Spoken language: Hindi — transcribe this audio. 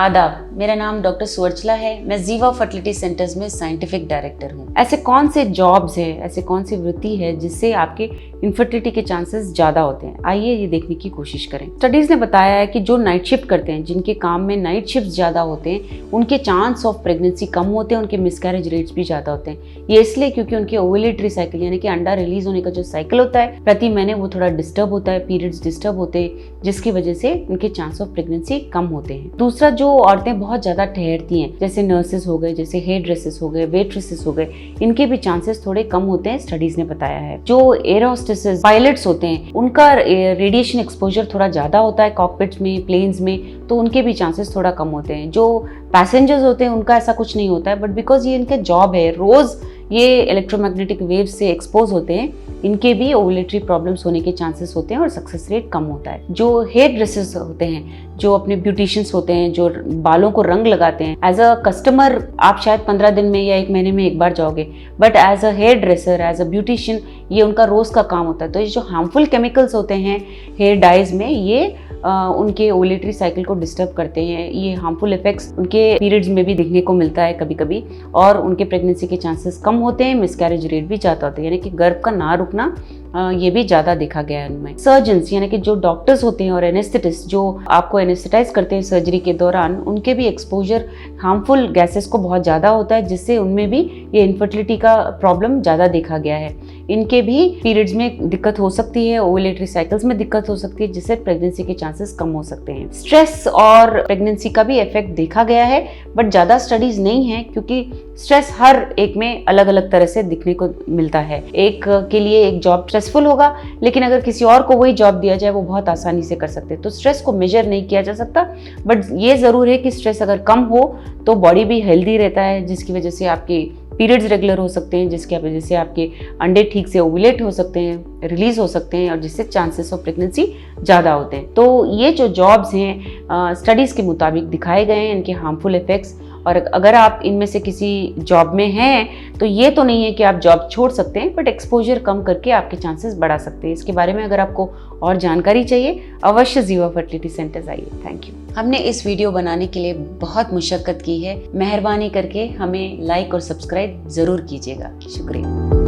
आदाब, मेरा नाम डॉक्टर सुवर्चला है। मैं जीवा फर्टिलिटी सेंटर्स में साइंटिफिक डायरेक्टर हूँ। ऐसे कौन से जॉब्स हैं, ऐसे कौन सी वृत्ति है जिससे आपके इनफर्टिलिटी के चांसेस ज़्यादा होते हैं? आइए ये देखने की कोशिश करें। स्टडीज़ ने बताया है कि जो नाइट शिफ्ट करते हैं, जिनके काम में नाइट शिफ्ट ज़्यादा होते हैं, उनके चांस ऑफ प्रेगनेंसी कम होते हैं, उनके मिसकैरेज रेट्स भी ज़्यादा होते हैं। ये इसलिए क्योंकि उनके ओव्यूलेटरी साइकिल यानी कि अंडा रिलीज होने का जो साइकिल होता है प्रति महीने, वो थोड़ा डिस्टर्ब होता है, पीरियड्स डिस्टर्ब होते हैं, जिसकी वजह से उनके चांस ऑफ प्रेगनेंसी कम होते हैं। दूसरा, जो औरतें बहुत ज़्यादा ठहरती हैं, जैसे नर्सेस हो गए, जैसे हेयर ड्रेसेस हो गए, वेट्रेसेस हो गए, इनके भी चांसेस थोड़े कम होते हैं, स्टडीज ने बताया है। जो एयर होस्टेसेस, पायलट्स होते हैं, उनका रेडिएशन एक्सपोजर थोड़ा ज़्यादा होता है कॉकपिट्स में, प्लेन्स में, तो उनके भी चांसेस थोड़ा कम होते हैं। जो पैसेंजर्स होते हैं उनका ऐसा कुछ नहीं होता है, बट बिकॉज ये इनका जॉब है, रोज़ ये इलेक्ट्रोमैग्नेटिक वेव्स से एक्सपोज होते हैं, इनके भी ओवुलेटरी प्रॉब्लम्स होने के चांसेस होते हैं और सक्सेस रेट कम होता है। जो हेयर ड्रेसेस होते हैं, जो अपने ब्यूटिशियंस होते हैं, जो बालों को रंग लगाते हैं, एज अ कस्टमर आप शायद 15 दिन में या 1 महीने में एक बार जाओगे, but as a hairdresser, as a beautician, ये उनका रोज़ का काम होता है। तो ये जो हार्मफुल केमिकल्स होते हैं हेयर डाइज में, ये उनके ओवुलेटरी साइकिल को डिस्टर्ब करते हैं। ये हार्मफुल इफेक्ट्स उनके पीरियड्स में भी दिखने को मिलता है कभी कभी, और उनके प्रेगनेंसी के चांसेस कम होते हैं, मिसकैरेज रेट भी ज़्यादा होते हैं, यानी कि गर्भ का ना रुकना ये भी ज़्यादा देखा गया है उनमें। सर्जन्स यानी कि जो डॉक्टर्स होते हैं और एनेस्थेटिस्ट जो आपको एनेस्थेटाइज करते हैं सर्जरी के दौरान, उनके भी एक्सपोजर हार्मफुल गैसेस को बहुत ज़्यादा होता है, जिससे उनमें भी ये इनफर्टिलिटी का प्रॉब्लम ज़्यादा देखा गया है। इनके भी पीरियड्स में दिक्कत हो सकती है, ओवुलेटरी साइकिल्स में दिक्कत हो सकती है, जिससे प्रेगनेंसी के चांसेस कम हो सकते हैं। स्ट्रेस और प्रेगनेंसी का भी इफेक्ट देखा गया है, बट ज़्यादा स्टडीज नहीं है, क्योंकि स्ट्रेस हर एक में अलग अलग तरह से दिखने को मिलता है। एक के लिए एक जॉब स्ट्रेसफुल होगा, लेकिन अगर किसी और को वही जॉब दिया जाए वो बहुत आसानी से कर सकते हैं। तो स्ट्रेस को मेजर नहीं किया जा सकता, बट ये ज़रूर है कि स्ट्रेस अगर कम हो तो बॉडी भी हेल्दी रहता है, जिसकी वजह से आपके पीरियड्स रेगुलर हो सकते हैं, जिसकी वजह से आपके अंडे ठीक से ओवुलेट हो सकते हैं, रिलीज हो सकते हैं, और जिससे चांसेस ऑफ प्रेगनेंसी ज़्यादा होते हैं। तो ये जो जॉब्स हैं स्टडीज़ के मुताबिक दिखाए गए हैं, इनके हार्मफुल इफेक्ट्स, और अगर आप इनमें से किसी जॉब में हैं तो ये तो नहीं है कि आप जॉब छोड़ सकते हैं, बट एक्सपोजर कम करके आपके चांसेस बढ़ा सकते हैं। इसके बारे में अगर आपको और जानकारी चाहिए, अवश्य जीवा फर्टिलिटी सेंटर्स आइए। Thank you. हमने इस वीडियो बनाने के लिए बहुत मुशक्कत की है, मेहरबानी करके हमें लाइक और सब्सक्राइब ज़रूर कीजिएगा। शुक्रिया।